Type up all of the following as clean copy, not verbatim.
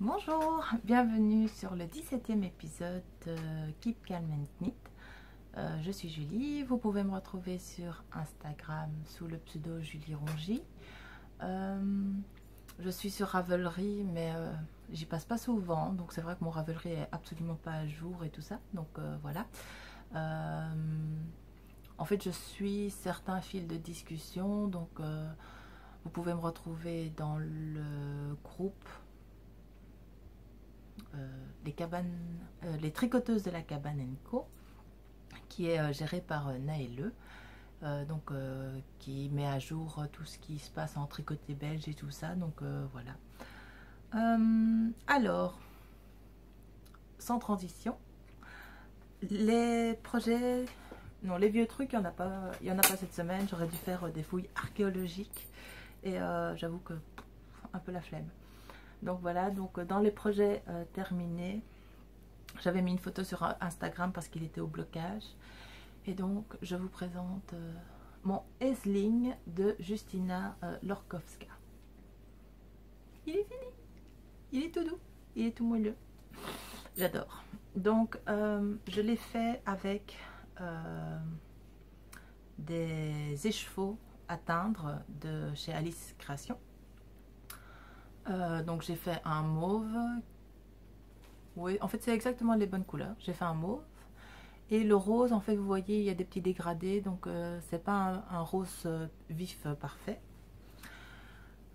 Bonjour, bienvenue sur le 17e épisode de Keep Calm and Knit. Je suis Julie, vous pouvez me retrouver sur Instagram sous le pseudo Julie Rongy. Je suis sur Ravelry, mais j'y passe pas souvent, donc c'est vrai que mon Ravelry est absolument pas à jour et tout ça, donc voilà. En fait, je suis certains fils de discussion, donc vous pouvez me retrouver dans le groupe les tricoteuses de la cabane Co, qui est géré par Naëlle, qui met à jour tout ce qui se passe en tricoté belge et tout ça, donc voilà. Alors, sans transition, les projets, non, les vieux trucs, il n'y en a pas cette semaine. J'aurais dû faire des fouilles archéologiques et j'avoue que un peu la flemme. Donc voilà, donc dans les projets terminés, j'avais mis une photo sur Instagram parce qu'il était au blocage. Et donc je vous présente mon Esling de Justina Lorkowska. Il est fini, il est tout doux, il est tout moelleux. J'adore. Donc je l'ai fait avec des écheveaux à teindre de chez Alice Création. Donc j'ai fait un mauve. Oui, en fait c'est exactement les bonnes couleurs. J'ai fait un mauve. Et le rose, en fait vous voyez il y a des petits dégradés. Donc c'est pas un rose vif parfait.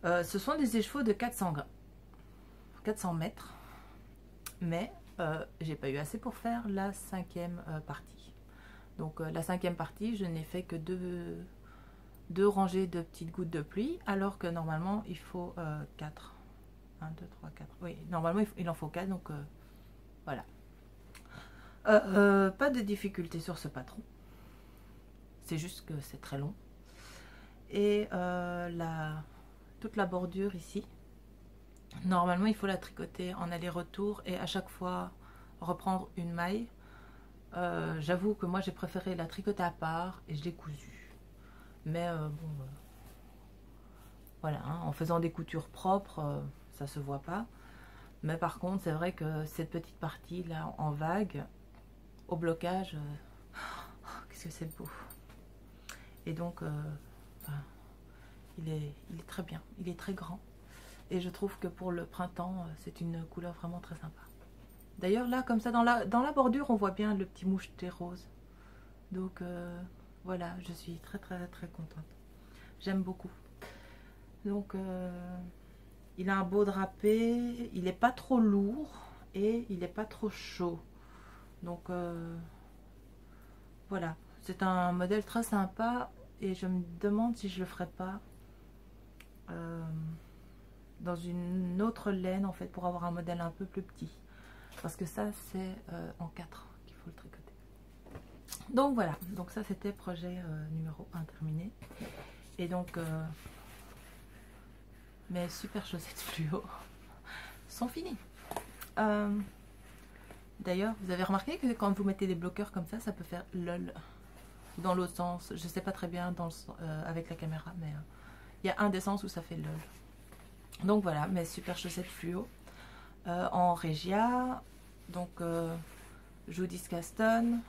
Ce sont des écheveaux de 400 mètres. Mais j'ai pas eu assez pour faire la cinquième partie. Donc la cinquième partie, je n'ai fait que deux rangées de petites gouttes de pluie. Alors que normalement il faut 4. 1, 2, 3, 4. Oui, normalement il en faut 4, donc voilà. Pas de difficulté sur ce patron. C'est juste que c'est très long. Et toute la bordure ici, normalement il faut la tricoter en aller-retour et à chaque fois reprendre une maille. J'avoue que moi j'ai préféré la tricoter à part et je l'ai cousue. Mais bon, voilà, hein, en faisant des coutures propres, ça se voit pas. Mais par contre, c'est vrai que cette petite partie là en vague, au blocage, qu'est-ce que c'est beau. Et donc, il est très bien, il est très grand. Et je trouve que pour le printemps, c'est une couleur vraiment très sympa. D'ailleurs, là, comme ça, dans la bordure, on voit bien le petit moucheté rose. Donc, voilà, je suis très, très, très contente. J'aime beaucoup. Donc, il a un beau drapé, il n'est pas trop lourd et il n'est pas trop chaud. Donc voilà, c'est un modèle très sympa et je me demande si je le ferais pas dans une autre laine en fait pour avoir un modèle un peu plus petit. Parce que ça c'est en 4 qu'il faut le tricoter. Donc voilà, donc ça c'était projet numéro 1 terminé. Et donc mes super chaussettes fluo sont finies. D'ailleurs, vous avez remarqué que quand vous mettez des bloqueurs comme ça peut faire lol dans l'autre sens. Je sais pas très bien avec la caméra, mais il y a un des sens où ça fait lol. Donc voilà, mes super chaussettes fluo en Regia. Donc Judith Caston,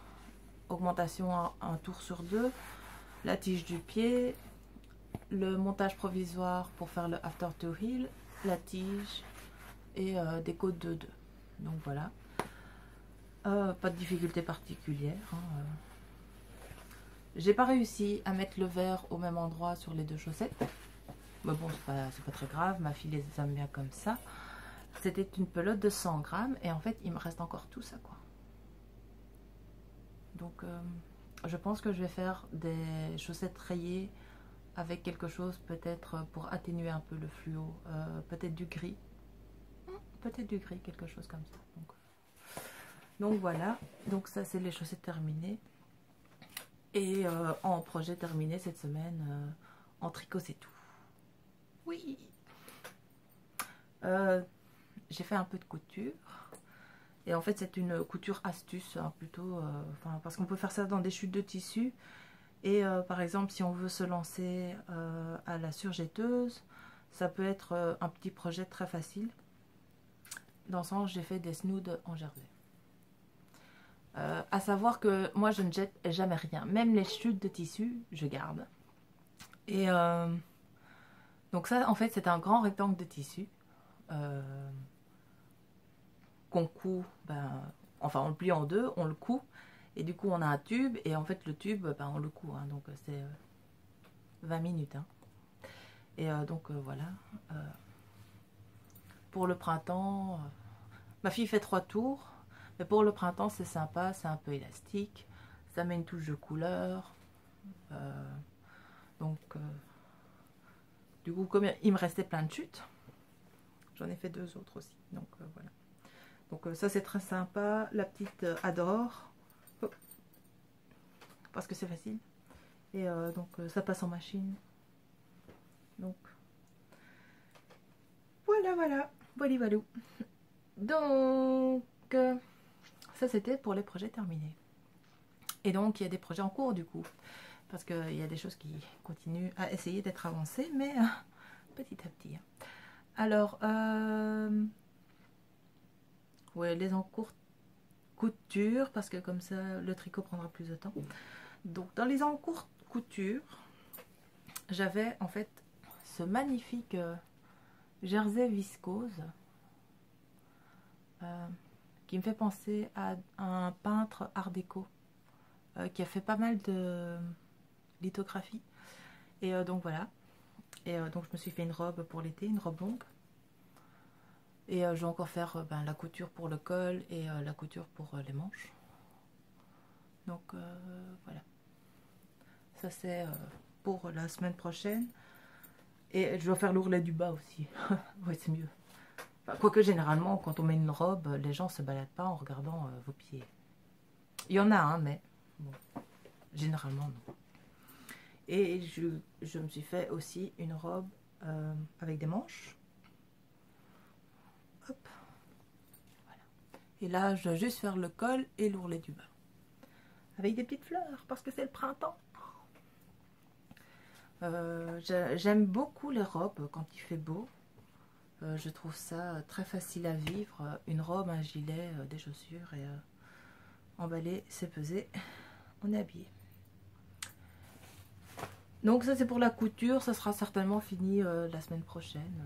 augmentation un tour sur 2, la tige du pied, le montage provisoire pour faire le after to heel, la tige et des côtes de 2. Donc voilà. Pas de difficulté particulière. Hein. J'ai pas réussi à mettre le verre au même endroit sur les deux chaussettes. Mais bon, c'est pas très grave. Ma fille les aime bien comme ça. C'était une pelote de 100 grammes. Et en fait, il me reste encore tout ça, quoi. Donc, je pense que je vais faire des chaussettes rayées avec quelque chose peut-être pour atténuer un peu le fluo. Peut-être du gris. Peut-être du gris, quelque chose comme ça. Donc voilà, donc ça c'est les chaussettes terminées. Et en projet terminé cette semaine, en tricot c'est tout. Oui. J'ai fait un peu de couture. Et en fait c'est une couture astuce, hein, plutôt, parce qu'on peut faire ça dans des chutes de tissu. Et par exemple si on veut se lancer à la surjetteuse, ça peut être un petit projet très facile. dans le sens j'ai fait des snoods en jersey. À savoir que moi je ne jette jamais rien, même les chutes de tissu je garde. Et donc ça en fait c'est un grand rectangle de tissu qu'on coud, enfin on le plie en deux, on le coud et du coup on a un tube et en fait le tube on le coud, hein, donc c'est 20 minutes. Hein. Et donc voilà. Pour le printemps, ma fille fait 3 tours. Mais pour le printemps, c'est sympa, c'est un peu élastique. Ça met une touche de couleur. Donc, du coup, comme il me restait plein de chutes, j'en ai fait 2 autres aussi. Donc, voilà. Donc, ça, c'est très sympa. La petite adore. Oh. Parce que c'est facile. Et donc, ça passe en machine. Donc, voilà, voilà. Voilà, voilà. Donc, ça c'était pour les projets terminés. Et donc il y a des projets en cours du coup, parce qu'il y a des choses qui continuent à essayer d'être avancées, mais petit à petit. Alors, ouais, les en cours couture, parce que comme ça le tricot prendra plus de temps. Donc dans les en cours couture, j'avais en fait ce magnifique jersey viscose. Qui me fait penser à un peintre art déco qui a fait pas mal de lithographie. Et donc voilà. Et donc je me suis fait une robe pour l'été, une robe longue. Et je vais encore faire la couture pour le col et la couture pour les manches. Donc voilà. Ça c'est pour la semaine prochaine. Et je dois faire l'ourlet du bas aussi. Oui, c'est mieux. Quoique généralement, quand on met une robe, les gens se baladent pas en regardant vos pieds. Il y en a, hein, mais bon, généralement non. Et je me suis fait aussi une robe avec des manches. Hop. Voilà. Et là, je dois juste faire le col et l'ourlet du bas. Avec des petites fleurs, parce que c'est le printemps. J'aime beaucoup les robes quand il fait beau. Je trouve ça très facile à vivre. Une robe, un gilet, des chaussures et emballer, c'est pesé. On est habillé. Donc ça c'est pour la couture. Ça sera certainement fini la semaine prochaine.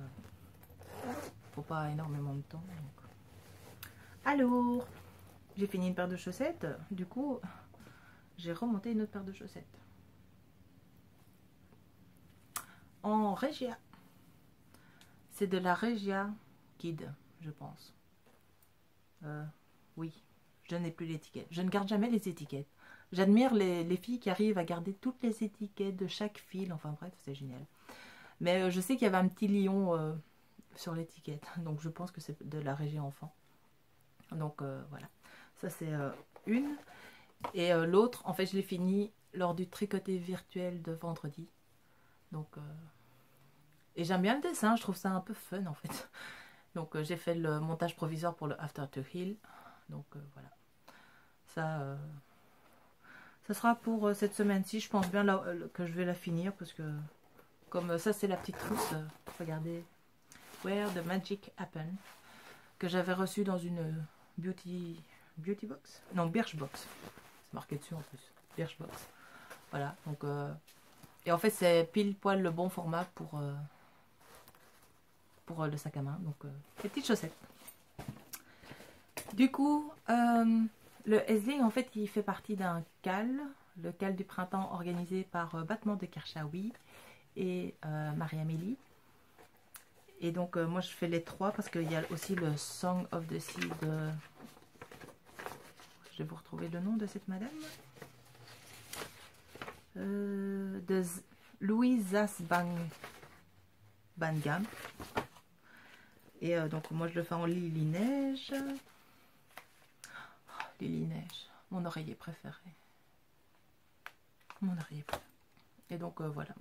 Faut pas énormément de temps. Donc. Alors, j'ai fini une paire de chaussettes. Du coup, j'ai remonté une autre paire de chaussettes. En Regia. C'est de la Regia Kid, je pense. Oui, je n'ai plus l'étiquette. Je ne garde jamais les étiquettes. J'admire les filles qui arrivent à garder toutes les étiquettes de chaque fil. Enfin bref, c'est génial. Mais je sais qu'il y avait un petit lion sur l'étiquette. Donc je pense que c'est de la Regia enfant. Donc voilà. Ça c'est une. Et l'autre, en fait, je l'ai fini lors du tricoté virtuel de vendredi. Donc... Et j'aime bien le dessin, je trouve ça un peu fun en fait. Donc j'ai fait le montage provisoire pour le After to Heal. Donc voilà. Ça sera pour cette semaine-ci. Je pense bien que je vais la finir parce que comme ça c'est la petite trousse. Regardez. Where the Magic Happen. Que j'avais reçue dans une beauty box. Non, Birchbox. C'est marqué dessus en plus. Birchbox. Voilà. Donc et en fait c'est pile poil le bon format pour le sac à main, donc les petites chaussettes. Du coup, le Esling, en fait, il fait partie d'un CAL, le CAL du printemps organisé par Battement de Kershawi et Marie-Amélie. Et donc, moi, je fais les 3 parce qu'il y a aussi le Song of the Sea de... Je vais vous retrouver le nom de cette madame. De Louise Bangam. Et donc moi je le fais en Lily Neige. Oh, Lily Neige, mon oreiller préféré. Mon oreiller préféré. Et donc voilà.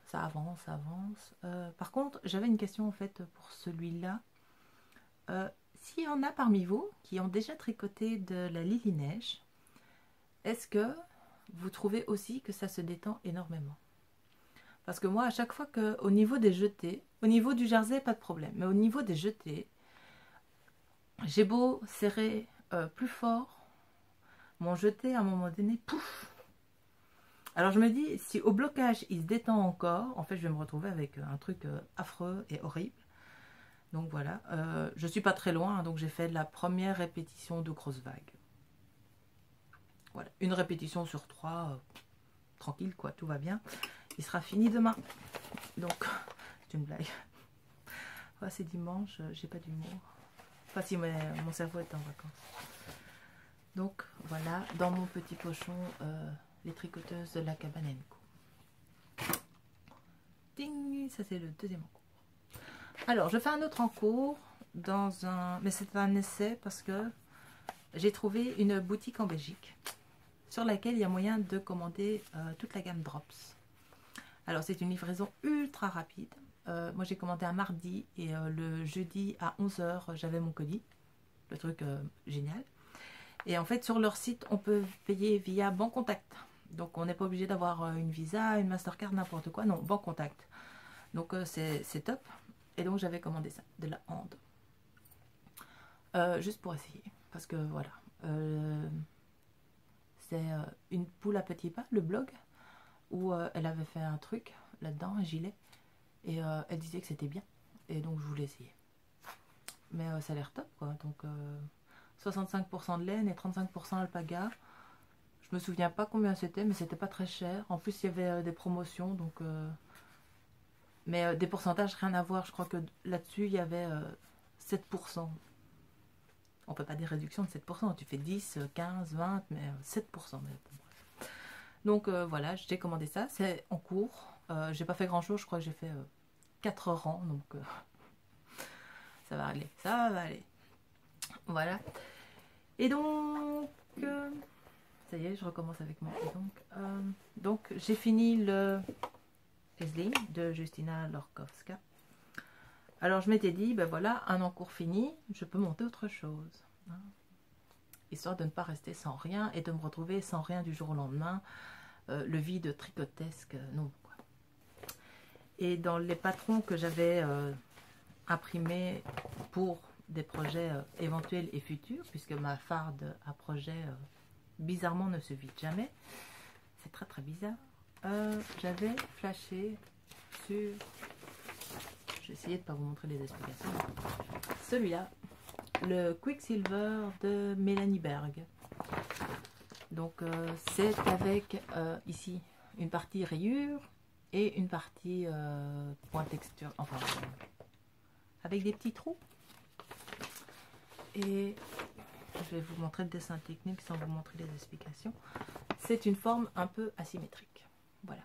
Ça avance, ça avance. Par contre, j'avais une question en fait pour celui-là. S'il y en a parmi vous qui ont déjà tricoté de la Lily Neige, est-ce que vous trouvez aussi que ça se détend énormément? Parce que moi, à chaque fois qu'au niveau des jetés, Au niveau du jersey, pas de problème. Mais au niveau des jetés, j'ai beau serrer plus fort, mon jeté à un moment donné, pouf. Alors je me dis, si au blocage il se détend encore, en fait je vais me retrouver avec un truc affreux et horrible. Donc voilà, je suis pas très loin, hein, donc j'ai fait la première répétition de grosse vague. Voilà, une répétition sur 3, tranquille quoi, tout va bien. Il sera fini demain. Donc, c'est une blague. Ouais, c'est dimanche, j'ai pas d'humour. Enfin si, mais mon cerveau est en vacances. Donc voilà, dans mon petit pochon, les tricoteuses de la cabane Co. Ding, ça c'est le deuxième en cours. Alors, je fais un autre en cours, mais c'est un essai parce que j'ai trouvé une boutique en Belgique sur laquelle il y a moyen de commander toute la gamme Drops. Alors, c'est une livraison ultra rapide. Moi, j'ai commandé un mardi et le jeudi à 11 h, j'avais mon colis. Le truc génial. Et en fait, sur leur site, on peut payer via Bancontact. Donc, on n'est pas obligé d'avoir une Visa, une Mastercard, n'importe quoi. Non, Bancontact. Donc, c'est top. Et donc, j'avais commandé ça, de la Hande. Juste pour essayer. Parce que, voilà. C'est une poule à petits pas, le blog, où elle avait fait un truc là-dedans, un gilet. Et elle disait que c'était bien. Et donc, je voulais essayer. Mais ça a l'air top, quoi. Donc, 65% de laine et 35% alpaga. Je me souviens pas combien c'était, mais c'était pas très cher. En plus, il y avait des promotions, donc... mais des pourcentages, rien à voir. Je crois que là-dessus, il y avait 7%. On peut pas dire réduction de 7%. Tu fais 10, 15, 20, mais 7%. Donc voilà, j'ai commandé ça. C'est en cours. J'ai pas fait grand-chose. Je crois que j'ai fait 4 rangs. Donc ça va aller. Ça va aller. Voilà. Et donc... ça y est, je recommence avec moi. Donc j'ai fini le Esling de Justina Lorkowska. Alors je m'étais dit, ben voilà, un en cours fini, je peux monter autre chose. Hein, histoire de ne pas rester sans rien et de me retrouver sans rien du jour au lendemain. Le vide tricotesque, non. Quoi. Et dans les patrons que j'avais imprimés pour des projets éventuels et futurs, puisque ma farde à projet bizarrement ne se vide jamais, c'est très très bizarre, j'avais flashé sur... Je vais essayer de ne pas vous montrer les explications. Celui-là, le Quicksilver de Mélanie Berg. Donc c'est avec ici une partie rayure et une partie point texture, enfin avec des petits trous. Et je vais vous montrer le dessin technique sans vous montrer les explications. C'est une forme un peu asymétrique. Voilà.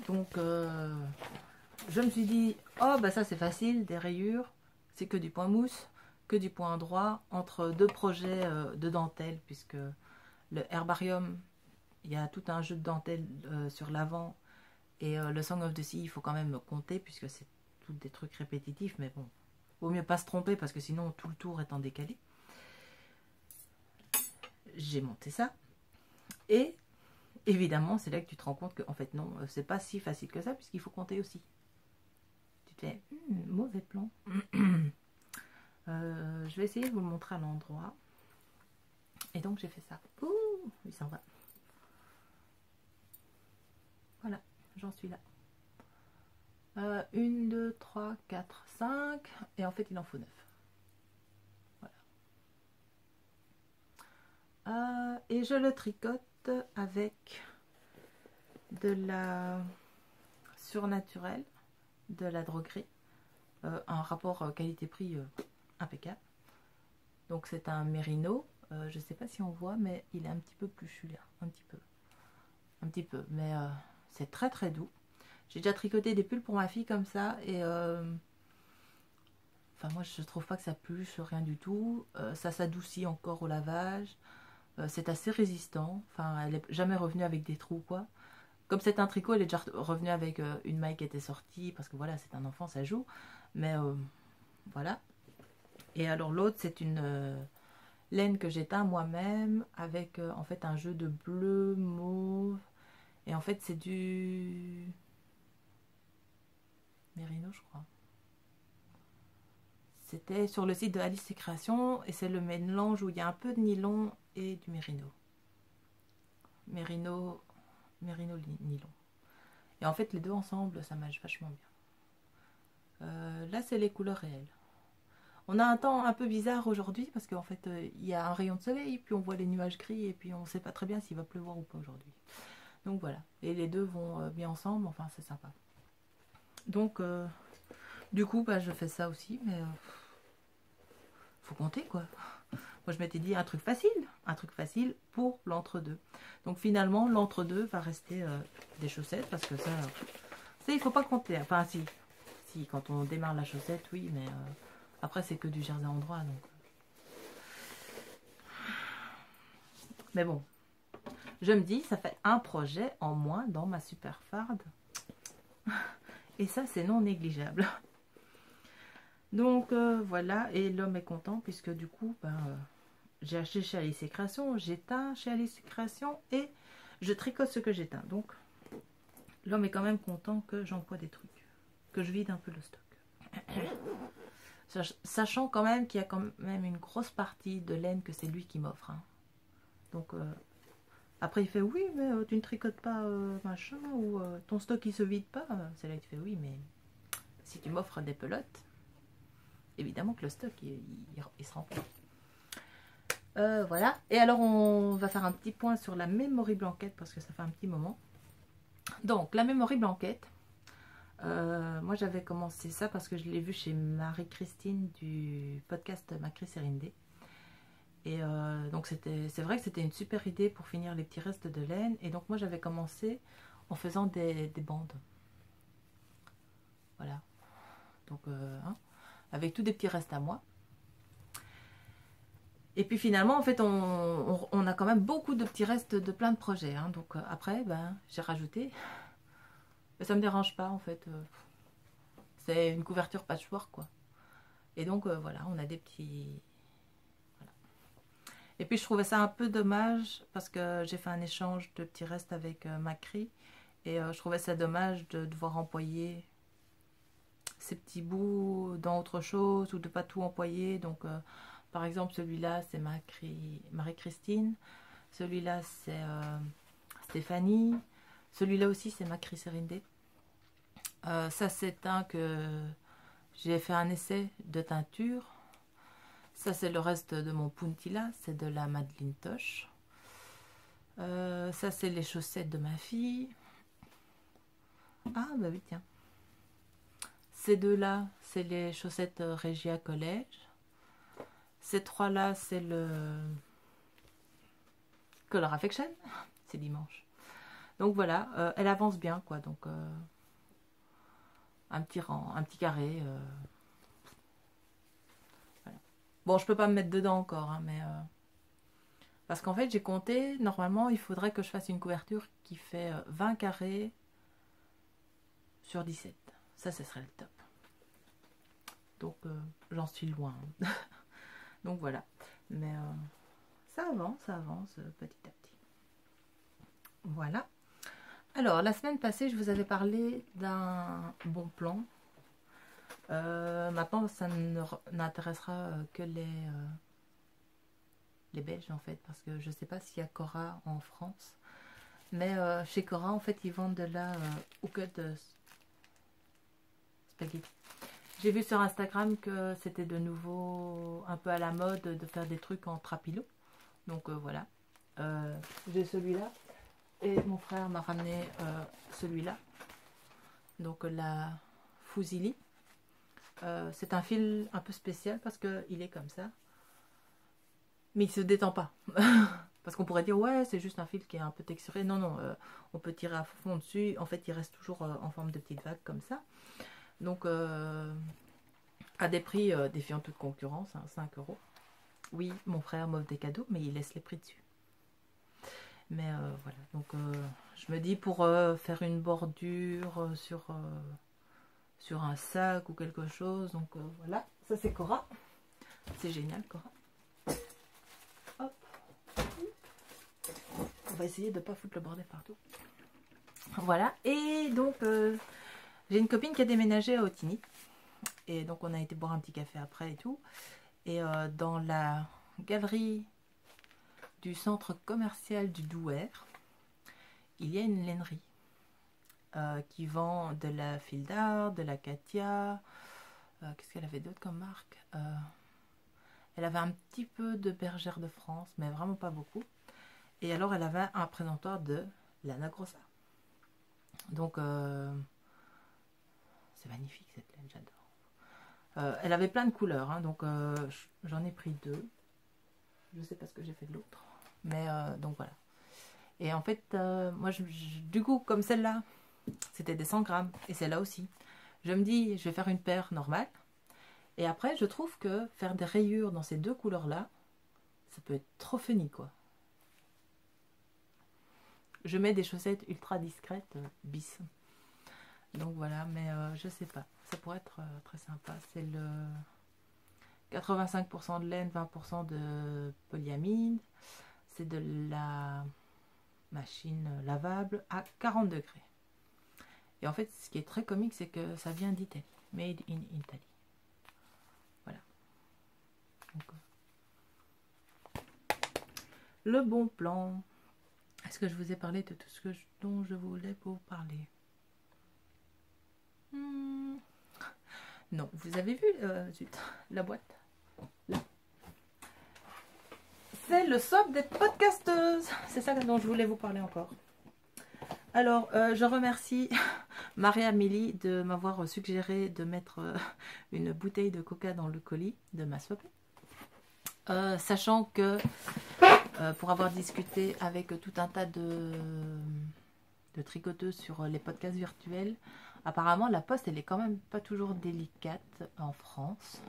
Donc, je me suis dit, oh, bah ça c'est facile, des rayures, c'est que du point mousse, que du point droit, entre deux projets de dentelle, puisque le herbarium, il y a tout un jeu de dentelle sur l'avant, et le Song of the Sea, il faut quand même compter, puisque c'est tout des trucs répétitifs, mais bon, vaut mieux pas se tromper, parce que sinon tout le tour est en décalé. J'ai monté ça, et évidemment, c'est là que tu te rends compte que, en fait, non, c'est pas si facile que ça, puisqu'il faut compter aussi. Tu te fais, mauvais plan. Je vais essayer de vous le montrer à l'endroit. Et donc, j'ai fait ça. Ouh, il s'en va. Voilà, j'en suis là. 1, 2, 3, 4, 5. Et en fait, il en faut 9. Voilà. Et je le tricote avec de la surnaturelle, de la droguerie, un rapport qualité-prix impeccable. Donc c'est un mérino, je ne sais pas si on voit, mais il est un petit peu pluchu là, un petit peu, mais c'est très très doux. J'ai déjà tricoté des pulls pour ma fille comme ça, et enfin moi je trouve pas que ça pluche, rien du tout, ça s'adoucit encore au lavage. C'est assez résistant, enfin elle n'est jamais revenue avec des trous quoi. Comme c'est un tricot, elle est déjà revenue avec une maille qui était sortie, parce que voilà, c'est un enfant, ça joue. Mais voilà. Et alors l'autre, c'est une laine que j'ai teint moi-même, avec en fait un jeu de bleu, mauve. Et en fait, c'est du... Mérino, je crois. C'était sur le site de Alice et Créations et c'est le mélange où il y a un peu de nylon et du mérino. Mérino nylon. Et en fait, les deux ensemble, ça marche vachement bien. Là, c'est les couleurs réelles. On a un temps un peu bizarre aujourd'hui parce qu'en fait, il y a un rayon de soleil, puis on voit les nuages gris et puis on ne sait pas très bien s'il va pleuvoir ou pas aujourd'hui. Donc voilà. Et les deux vont bien ensemble, enfin, c'est sympa. Donc, du coup, bah, je fais ça aussi, mais faut compter quoi. Moi, je m'étais dit un truc facile pour l'entre-deux. Donc finalement, l'entre-deux va rester des chaussettes parce que ça, il faut pas compter. Enfin, si, quand on démarre la chaussette, oui, mais après, c'est que du jersey en droit. Donc. Mais bon, je me dis, ça fait un projet en moins dans ma super farde. Et ça, c'est non négligeable. Donc voilà, et l'homme est content puisque du coup, ben, j'ai acheté chez Alice et Créations, j'éteins chez Alice et Créations et je tricote ce que j'éteins. Donc l'homme est quand même content que j'emploie des trucs, que je vide un peu le stock. Sachant quand même qu'il y a quand même une grosse partie de laine que c'est lui qui m'offre. Hein. Donc après il fait oui mais tu ne tricotes pas machin ou ton stock il se vide pas. C'est là qu'il fait oui mais si tu m'offres des pelotes, évidemment que le stock il se remplit. Voilà, et alors on va faire un petit point sur la Memory Blanket parce que ça fait un petit moment. Donc la Memory Blanket, moi j'avais commencé ça parce que je l'ai vu chez Marie-Christine du podcast Macri-Sérindé. Et donc c'est vrai que c'était une super idée pour finir les petits restes de laine. Et donc moi j'avais commencé en faisant des bandes. Voilà, donc hein, avec tous des petits restes à moi. Et puis finalement, en fait, on a quand même beaucoup de petits restes de plein de projets. Hein. Donc après, ben, j'ai rajouté. Mais ça me dérange pas, en fait. C'est une couverture patchwork, quoi. Et donc, voilà, on a des petits... Voilà. Et puis, je trouvais ça un peu dommage parce que j'ai fait un échange de petits restes avec Macri. Et je trouvais ça dommage de devoir employer ces petits bouts dans autre chose ou de pas tout employer. Donc... par exemple, celui-là, c'est Marie-Christine. Celui-là, c'est Stéphanie. Celui-là aussi, c'est Macri-Sérindé. Ça, c'est un que j'ai fait un essai de teinture. Ça, c'est le reste de mon puntilla. C'est de la Madeleine Toche. Ça, c'est les chaussettes de ma fille. Ah, bah oui, tiens. Ces deux-là, c'est les chaussettes Regia Collège. Ces trois-là, c'est le Color Affection. C'est dimanche. Donc voilà, elle avance bien, quoi. Donc, un petit rang, un petit carré. Voilà. Bon, je peux pas me mettre dedans encore, hein, mais... parce qu'en fait, j'ai compté, normalement, il faudrait que je fasse une couverture qui fait 20 carrés sur 17. Ça, ce serait le top. Donc, j'en suis loin. Donc voilà. Mais ça avance petit à petit. Voilà. Alors, la semaine passée, je vous avais parlé d'un bon plan. Maintenant, ça n'intéressera que les Belges, en fait, parce que je ne sais pas s'il y a Cora en France. Mais chez Cora, en fait, ils vendent de la houquette spaghetti. J'ai vu sur Instagram que c'était de nouveau un peu à la mode de faire des trucs en trapilo. Donc voilà. J'ai celui-là. Et mon frère m'a ramené celui-là. Donc la Fusili. C'est un fil un peu spécial parce qu'il est comme ça. Mais il ne se détend pas. Parce qu'on pourrait dire, ouais, c'est juste un fil qui est un peu texturé. Non, non, on peut tirer à fond dessus. En fait, il reste toujours en forme de petite vague comme ça. Donc, à des prix défiant toute concurrence, hein, 5 €. Oui, mon frère m'offre des cadeaux, mais il laisse les prix dessus. Mais voilà, donc je me dis pour faire une bordure sur un sac ou quelque chose. Donc voilà, ça c'est Cora. C'est génial, Cora. Hop. On va essayer de ne pas foutre le bordel partout. Voilà, et donc... J'ai une copine qui a déménagé à Otigny. Et donc on a été boire un petit café après et tout. Et dans la galerie du centre commercial du Douai, il y a une lainerie qui vend de la fil d'art, de la Katia. Qu'est-ce qu'elle avait d'autre comme marque? Elle avait un petit peu de Bergère de France, mais vraiment pas beaucoup. Et alors elle avait un présentoir de Lana Grossa. Donc c'est magnifique cette laine, j'adore. Elle avait plein de couleurs, hein, donc j'en ai pris 2. Je sais pas ce que j'ai fait de l'autre. Mais donc voilà. Et en fait, moi, du coup, comme celle-là, c'était des 100 grammes. Et celle-là aussi. Je me dis, je vais faire une paire normale. Et après, je trouve que faire des rayures dans ces 2 couleurs-là, ça peut être trop funny, quoi. Je mets des chaussettes ultra discrètes, bis. Donc voilà, mais je sais pas. Ça pourrait être très sympa. C'est le 85% de laine, 20% de polyamide. C'est de la machine lavable à 40 degrés. Et en fait, ce qui est très comique, c'est que ça vient d'Italie. Made in Italy. Voilà. Donc, le bon plan. Est-ce que je vous ai parlé de tout ce dont je voulais vous parler? Non, vous avez vu zut, la boîte là. C'est le swap des podcasteuses. C'est ça dont je voulais vous parler encore. Alors, je remercie Marie-Amélie de m'avoir suggéré de mettre une bouteille de coca dans le colis de ma swapée. Sachant que, pour avoir discuté avec tout un tas de tricoteuses sur les podcasts virtuels, apparemment la poste, elle est quand même pas toujours délicate en France.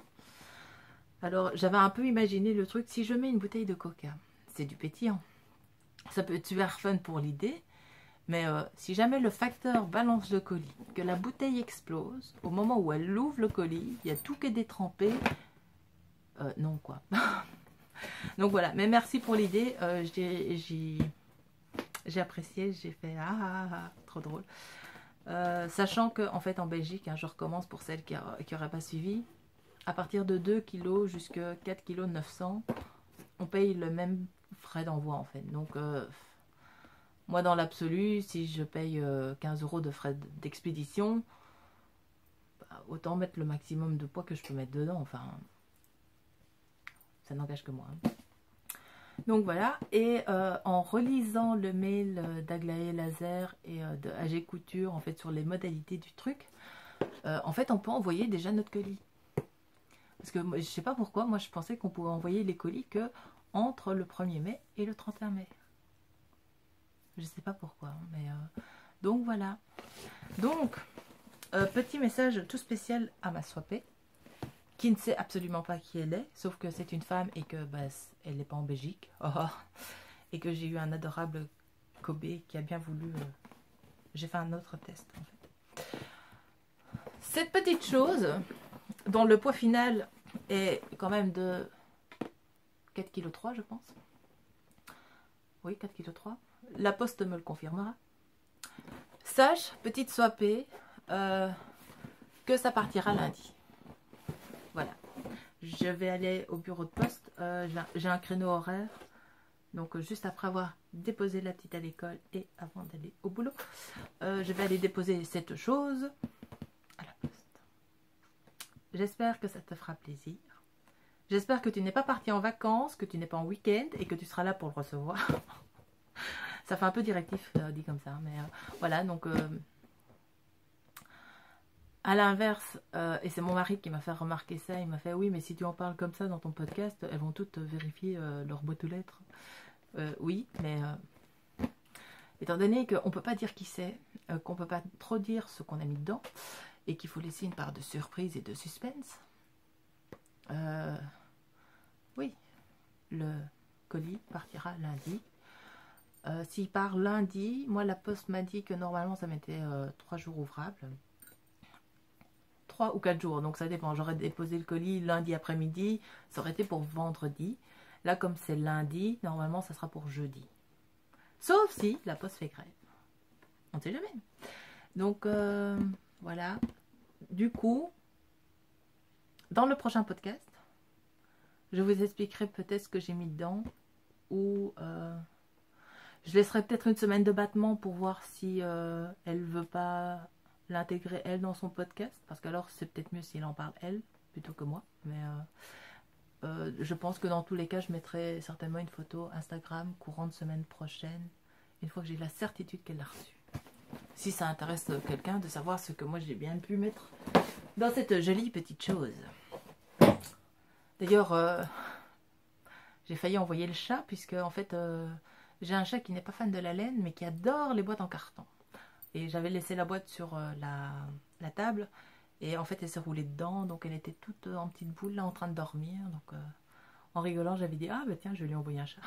Alors, j'avais un peu imaginé le truc, si je mets une bouteille de coca, c'est du pétillant. Ça peut être super fun pour l'idée. Mais si jamais le facteur balance le colis, que la bouteille explose, au moment où elle ouvre le colis, il y a tout qui est détrempé. Non quoi. Donc voilà, mais merci pour l'idée. J'ai apprécié, j'ai fait trop drôle. Sachant que en fait en Belgique, hein, je recommence pour celles qui n'auraient pas suivi, à partir de 2 kg jusqu'à 4 kg 900, on paye le même frais d'envoi en fait. Donc moi, dans l'absolu, si je paye 15 € de frais d'expédition, bah, autant mettre le maximum de poids que je peux mettre dedans. Enfin, ça n'engage que moi. Hein. Donc voilà. Et en relisant le mail d'Aglaé Laser et de AG Couture, en fait, sur les modalités du truc, en fait, on peut envoyer déjà notre colis. Parce que je sais pas pourquoi, moi, je pensais qu'on pouvait envoyer les colis que entre le 1er mai et le 31 mai. Je sais pas pourquoi, mais donc voilà. Donc, petit message tout spécial à ma swapée, qui ne sait absolument pas qui elle est, sauf que c'est une femme et que bah, elle n'est pas en Belgique. Et que j'ai eu un adorable Kobe qui a bien voulu... J'ai fait un autre test en fait. Cette petite chose, dont le poids final est quand même de 4,3 kg je pense. Oui, 4,3 kg. La poste me le confirmera. Sache, petite swapée, que ça partira lundi. Voilà. Je vais aller au bureau de poste. J'ai un créneau horaire. Donc, juste après avoir déposé la petite à l'école et avant d'aller au boulot, je vais aller déposer cette chose à la poste. J'espère que ça te fera plaisir. J'espère que tu n'es pas parti en vacances, que tu n'es pas en week-end et que tu seras là pour le recevoir. Ça fait un peu directif dit comme ça, mais voilà, donc à l'inverse, et c'est mon mari qui m'a fait remarquer ça, il m'a fait oui, mais si tu en parles comme ça dans ton podcast, elles vont toutes vérifier leur boîte aux lettres. Oui, mais étant donné qu'on ne peut pas dire qui c'est, qu'on ne peut pas trop dire ce qu'on a mis dedans, et qu'il faut laisser une part de surprise et de suspense, oui, le colis partira lundi. S'il part lundi, moi la poste m'a dit que normalement ça mettait 3 jours ouvrables. 3 ou 4 jours, donc ça dépend. J'aurais déposé le colis lundi après-midi, ça aurait été pour vendredi. Là comme c'est lundi, normalement ça sera pour jeudi. Sauf si la poste fait grève. On ne sait jamais. Donc Voilà. Du coup, dans le prochain podcast, je vous expliquerai peut-être ce que j'ai mis dedans. Ou je laisserai peut-être une semaine de battement pour voir si elle veut pas l'intégrer elle dans son podcast. Parce qu'alors c'est peut-être mieux s'il en parle elle plutôt que moi. Mais je pense que dans tous les cas, je mettrai certainement une photo Instagram courant de semaine prochaine. Une fois que j'ai la certitude qu'elle l'a reçue. Si ça intéresse quelqu'un de savoir ce que moi j'ai bien pu mettre dans cette jolie petite chose. D'ailleurs, j'ai failli envoyer le chat puisque en fait j'ai un chat qui n'est pas fan de la laine mais qui adore les boîtes en carton. Et j'avais laissé la boîte sur la table et en fait elle s'est roulée dedans, donc elle était toute en petite boule là en train de dormir. Donc en rigolant j'avais dit ah bah tiens je vais lui envoyer un chat.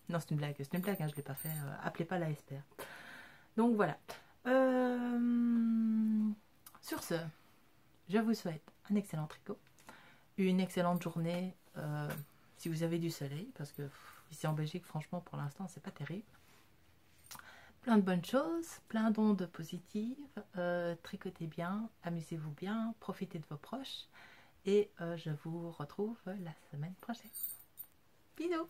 Non c'est une blague, hein, je ne l'ai pas fait, appelez pas la SPR. Donc voilà. Sur ce, je vous souhaite un excellent tricot, une excellente journée si vous avez du soleil, parce que ici en Belgique, franchement, pour l'instant, c'est pas terrible. Plein de bonnes choses, plein d'ondes positives, tricotez bien, amusez-vous bien, profitez de vos proches, et je vous retrouve la semaine prochaine. Bisous!